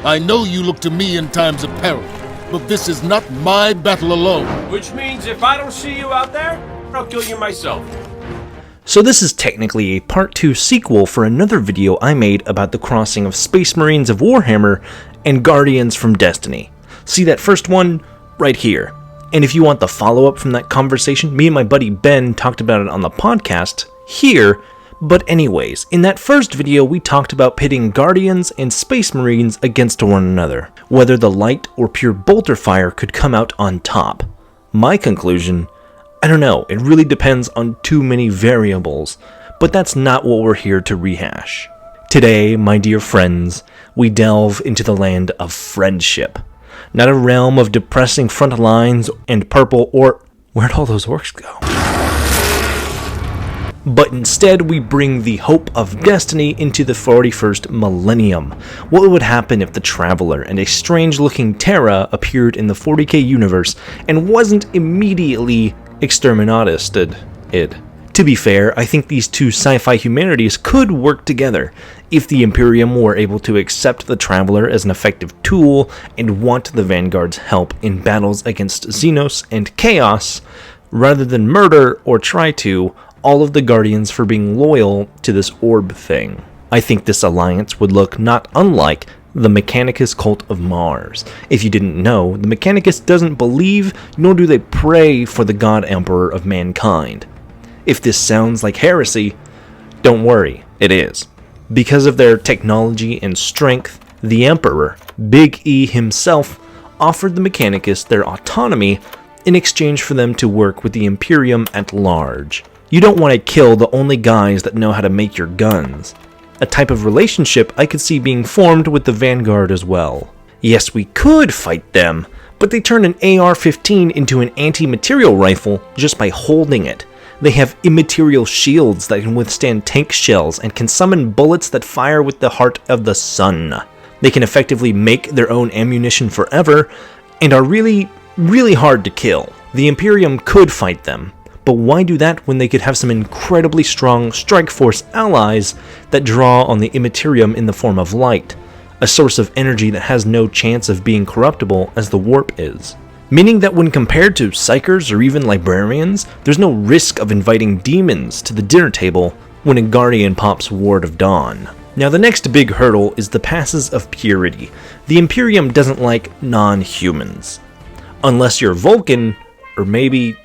I know you look to me in times of peril, but this is not my battle alone. Which means if I don't see you out there, I'll kill you myself. So this is technically a part 2 sequel for another video I made about the crossing of Space Marines of Warhammer and Guardians from Destiny. See that first one right here. And if you want the follow-up from that conversation, me and my buddy Ben talked about it on the podcast here. But anyways, in that first video we talked about pitting Guardians and Space Marines against one another, whether the light or pure bolter fire could come out on top. My conclusion, I don't know, it really depends on too many variables, but that's not what we're here to rehash. Today, my dear friends, we delve into the land of friendship. Not a realm of depressing front lines and purple or... Where'd all those orcs go? But instead we bring the hope of destiny into the 41st millennium. What would happen if the Traveler and a strange-looking Terra appeared in the 40k universe and wasn't immediately exterminated? To be fair, I think these two sci-fi humanities could work together if the Imperium were able to accept the Traveler as an effective tool and want the Vanguard's help in battles against Xenos and Chaos, rather than murder or try to all of the Guardians for being loyal to this orb thing. I think this alliance would look not unlike the Mechanicus cult of Mars. If you didn't know, the Mechanicus doesn't believe, nor do they pray for the God Emperor of mankind. If this sounds like heresy, don't worry, it is. Because of their technology and strength, the Emperor, Big E himself, offered the Mechanicus their autonomy in exchange for them to work with the Imperium at large. You don't want to kill the only guys that know how to make your guns. A type of relationship I could see being formed with the Vanguard as well. Yes, we could fight them, but they turn an AR-15 into an anti-material rifle just by holding it. They have immaterial shields that can withstand tank shells and can summon bullets that fire with the heart of the sun. They can effectively make their own ammunition forever, and are really hard to kill. The Imperium could fight them, but why do that when they could have some incredibly strong strike force allies that draw on the Immaterium in the form of light, a source of energy that has no chance of being corruptible as the warp is? Meaning that when compared to Psychers or even Librarians, there's no risk of inviting demons to the dinner table when a Guardian pops Ward of Dawn. Now the next big hurdle is the Passes of Purity. The Imperium doesn't like non-humans. Unless you're Vulcan, or maybe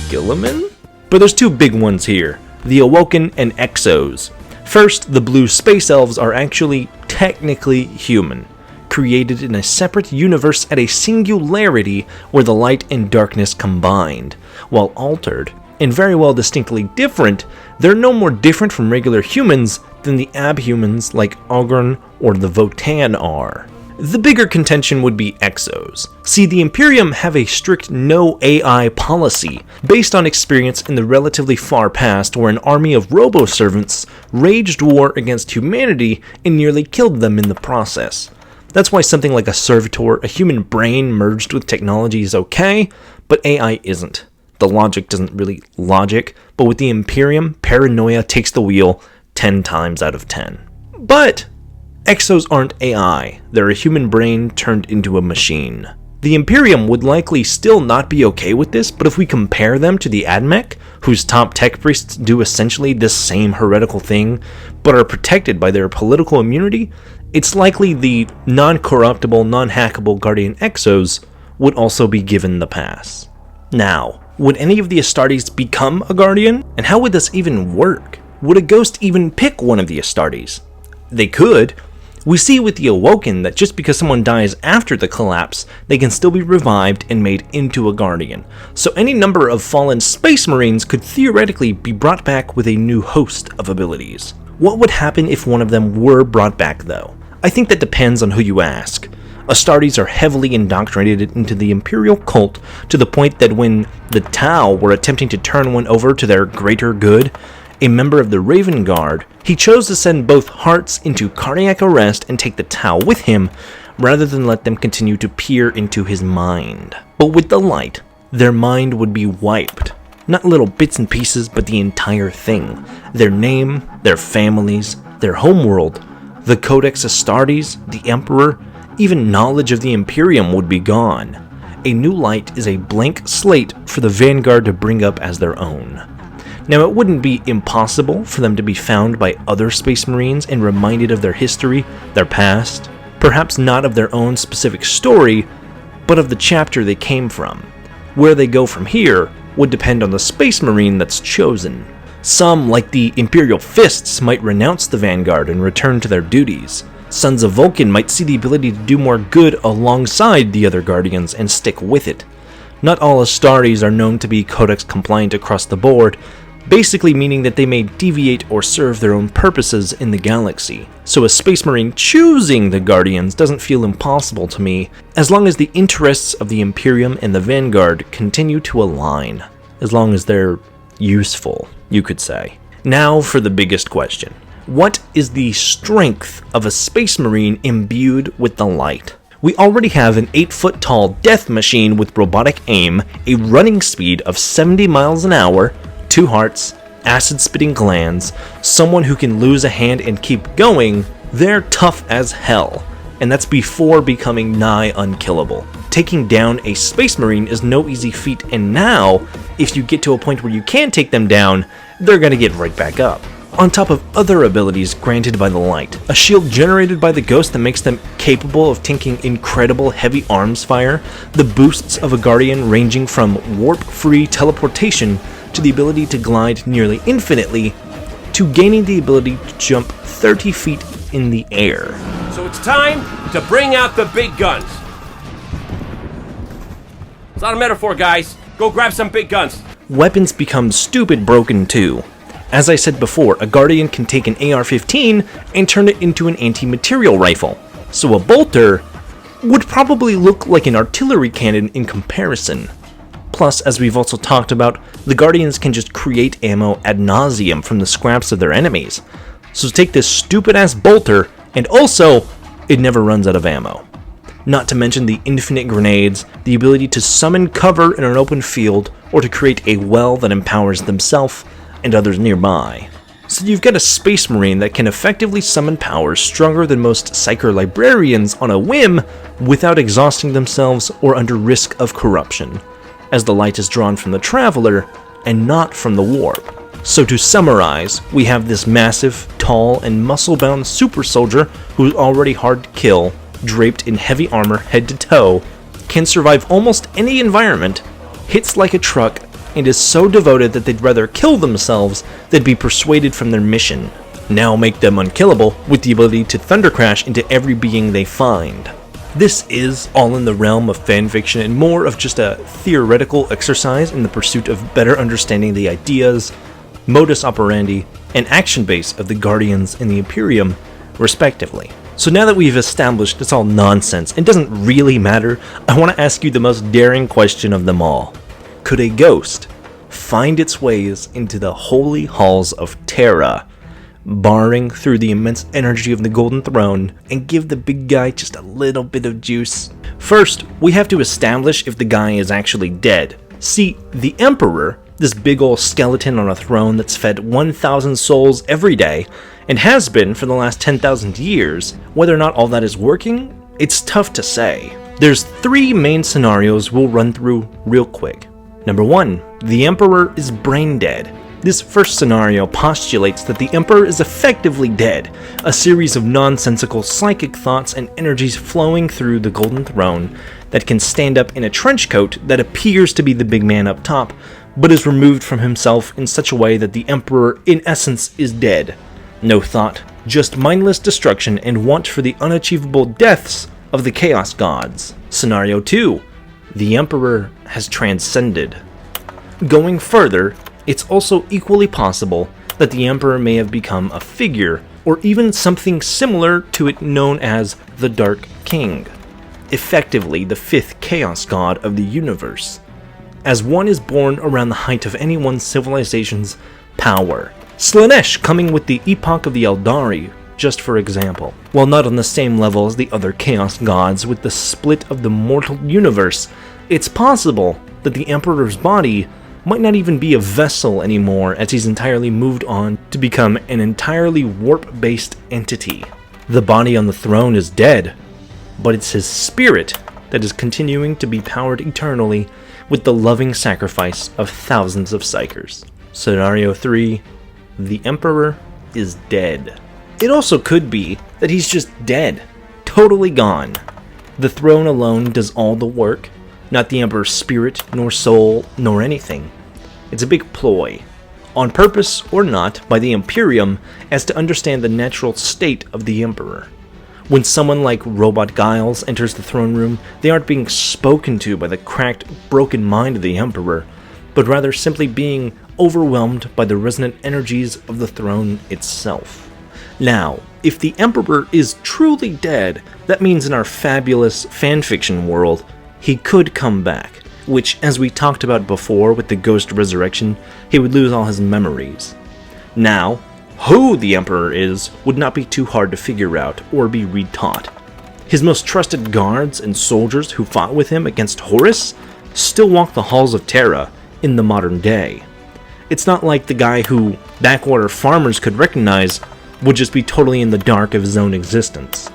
Gilliman? But there's two big ones here, the Awoken and Exos. First, the blue space elves are actually technically human, created in a separate universe at a singularity where the light and darkness combined. While altered, and very well distinctly different, they're no more different from regular humans than the abhumans like Ogryn or the Votan are. The bigger contention would be Exos. See, the Imperium have a strict no AI policy, based on experience in the relatively far past where an army of robo-servants waged war against humanity and nearly killed them in the process. That's why something like a servitor, a human brain merged with technology, is okay, but AI isn't. The logic doesn't really logic, but with the Imperium, paranoia takes the wheel 10 times out of 10. But Exos aren't AI, they're a human brain turned into a machine. The Imperium would likely still not be okay with this, but if we compare them to the Admech, whose top tech priests do essentially this same heretical thing, but are protected by their political immunity, it's likely the non-corruptible, non-hackable Guardian Exos would also be given the pass. Now, would any of the Astartes become a Guardian? And how would this even work? Would a ghost even pick one of the Astartes? They could. We see with the Awoken that just because someone dies after the collapse, they can still be revived and made into a Guardian. So any number of fallen Space Marines could theoretically be brought back with a new host of abilities. What would happen if one of them were brought back though? I think that depends on who you ask. Astartes are heavily indoctrinated into the Imperial cult to the point that when the Tau were attempting to turn one over to their greater good, a member of the Raven Guard, he chose to send both hearts into cardiac arrest and take the Tau with him, rather than let them continue to peer into his mind. But with the light, their mind would be wiped. Not little bits and pieces, but the entire thing. Their name, their families, their homeworld, the Codex Astartes, the Emperor, Even knowledge of the Imperium would be gone. A new light is a blank slate for the Vanguard to bring up as their own. Now, it wouldn't be impossible for them to be found by other Space Marines and reminded of their history, their past, perhaps not of their own specific story, but of the chapter they came from. Where they go from here would depend on the Space Marine that's chosen. Some, like the Imperial Fists, might renounce the Vanguard and return to their duties. Sons of Vulcan might see the ability to do more good alongside the other Guardians and stick with it. Not all Astartes are known to be Codex compliant across the board, basically meaning that they may deviate or serve their own purposes in the galaxy. So a Space Marine choosing the Guardians doesn't feel impossible to me, as long as the interests of the Imperium and the Vanguard continue to align. As long as they're useful, you could say. Now for the biggest question. What is the strength of a Space Marine imbued with the light? We already have an 8-foot tall death machine with robotic aim, a running speed of 70 miles an hour, 2 hearts, acid-spitting glands, someone who can lose a hand and keep going. They're tough as hell, and that's before becoming nigh unkillable. Taking down a Space Marine is no easy feat, and now, if you get to a point where you can take them down, they're gonna get right back up. On top of other abilities granted by the light, a shield generated by the Ghost that makes them capable of tanking incredible heavy arms fire, the boosts of a Guardian ranging from warp-free teleportation to the ability to glide nearly infinitely, to gaining the ability to jump 30 feet in the air. So it's time to bring out the big guns. It's not a metaphor, guys. Go grab some big guns. Weapons become stupid broken too. As I said before, a Guardian can take an AR-15 and turn it into an anti-material rifle, so a bolter would probably look like an artillery cannon in comparison. Plus, as we've also talked about, the Guardians can just create ammo ad nauseum from the scraps of their enemies. So take this stupid-ass bolter, and also, it never runs out of ammo. Not to mention the infinite grenades, the ability to summon cover in an open field, or to create a well that empowers themselves and others nearby. So you've got a Space Marine that can effectively summon powers stronger than most Psyker Librarians on a whim without exhausting themselves or under risk of corruption, as the light is drawn from the Traveler and not from the warp. So to summarize, we have this massive, tall, and muscle-bound super soldier who's already hard to kill, draped in heavy armor head to toe, can survive almost any environment, hits like a truck, and is so devoted that they'd rather kill themselves than be persuaded from their mission. Now make them unkillable with the ability to thunder crash into every being they find. This is all in the realm of fanfiction and more of just a theoretical exercise in the pursuit of better understanding the ideas, modus operandi, and action base of the Guardians and the Imperium, respectively. So now that we've established it's all nonsense and doesn't really matter, I want to ask you the most daring question of them all. Could a ghost find its ways into the holy halls of Terra, barring through the immense energy of the Golden Throne, and give the big guy just a little bit of juice? First, we have to establish if the guy is actually dead. See, the Emperor, this big ol' skeleton on a throne that's fed 1,000 souls every day, and has been for the last 10,000 years, whether or not all that is working, it's tough to say. There's 3 main scenarios we'll run through real quick. Number 1, the Emperor is brain dead. This first scenario postulates that the Emperor is effectively dead, a series of nonsensical psychic thoughts and energies flowing through the Golden Throne that can stand up in a trench coat that appears to be the big man up top, but is removed from himself in such a way that the Emperor in essence is dead. No thought, just mindless destruction and want for the unachievable deaths of the Chaos Gods. Scenario 2, the Emperor has transcended. Going further, it's also equally possible that the Emperor may have become a figure, or even something similar to it known as the Dark King, effectively the 5th Chaos God of the universe, as one is born around the height of any one civilization's power. Slaanesh coming with the Epoch of the Eldari, just for example. While not on the same level as the other Chaos Gods with the split of the mortal universe, it's possible that the Emperor's body might not even be a vessel anymore, as he's entirely moved on to become an entirely warp-based entity. The body on the throne is dead, but it's his spirit that is continuing to be powered eternally with the loving sacrifice of thousands of Psykers. Scenario 3, the Emperor is dead. It also could be that he's just dead, totally gone. The throne alone does all the work, not the Emperor's spirit, nor soul, nor anything. It's a big ploy, on purpose or not, by the Imperium as to understand the natural state of the Emperor. When someone like Robot Giles enters the throne room, they aren't being spoken to by the cracked, broken mind of the Emperor, but rather simply being overwhelmed by the resonant energies of the throne itself. Now, if the Emperor is truly dead, that means in our fabulous fanfiction world, he could come back, which, as we talked about before with the Ghost Resurrection, he would lose all his memories. Now, who the Emperor is would not be too hard to figure out or be retaught. His most trusted guards and soldiers who fought with him against Horus still walk the halls of Terra in the modern day. It's not like the guy who backwater farmers could recognize would just be totally in the dark of his own existence.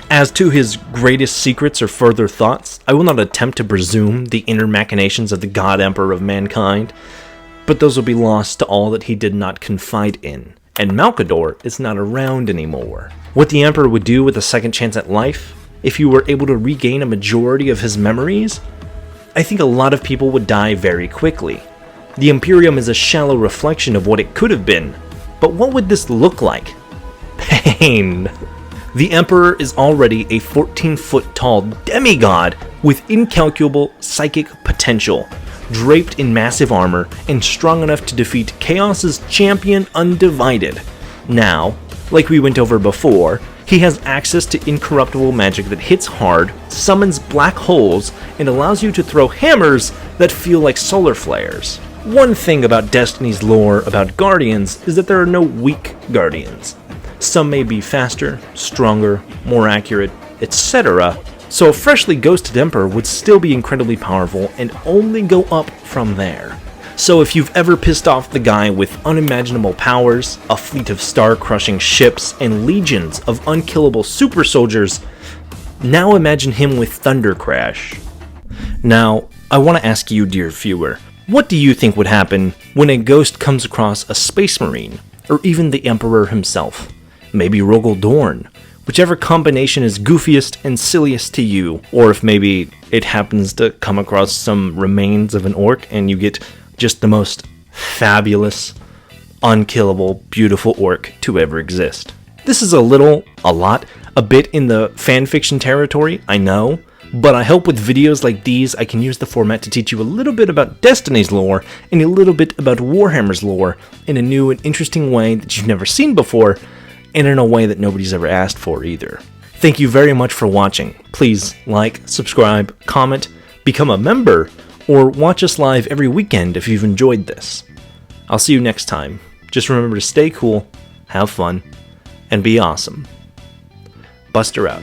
As to his greatest secrets or further thoughts, I will not attempt to presume the inner machinations of the God Emperor of mankind, but those will be lost to all that he did not confide in, and Malkador is not around anymore. What the Emperor would do with a second chance at life, if you were able to regain a majority of his memories, I think a lot of people would die very quickly. The Imperium is a shallow reflection of what it could have been, but what would this look like? Pain. The Emperor is already a 14-foot tall demigod with incalculable psychic potential, draped in massive armor and strong enough to defeat Chaos's champion Undivided. Now, like we went over before, he has access to incorruptible magic that hits hard, summons black holes, and allows you to throw hammers that feel like solar flares. One thing about Destiny's lore about Guardians is that there are no weak Guardians. Some may be faster, stronger, more accurate, etc., so a freshly ghosted Emperor would still be incredibly powerful and only go up from there. So if you've ever pissed off the guy with unimaginable powers, a fleet of star-crushing ships, and legions of unkillable super soldiers, now imagine him with Thunder Crash. Now, I want to ask you, dear viewer, what do you think would happen when a ghost comes across a space marine, or even the Emperor himself? Maybe Rogel Dorn, whichever combination is goofiest and silliest to you, or if maybe it happens to come across some remains of an orc and you get just the most fabulous, unkillable, beautiful orc to ever exist. This is a bit in the fanfiction territory, I know, but I hope with videos like these I can use the format to teach you a little bit about Destiny's lore and a little bit about Warhammer's lore in a new and interesting way that you've never seen before, and in a way that nobody's ever asked for either. Thank you very much for watching. Please like, subscribe, comment, become a member, or watch us live every weekend if you've enjoyed this. I'll see you next time. Just remember to stay cool, have fun, and be awesome. Buster out.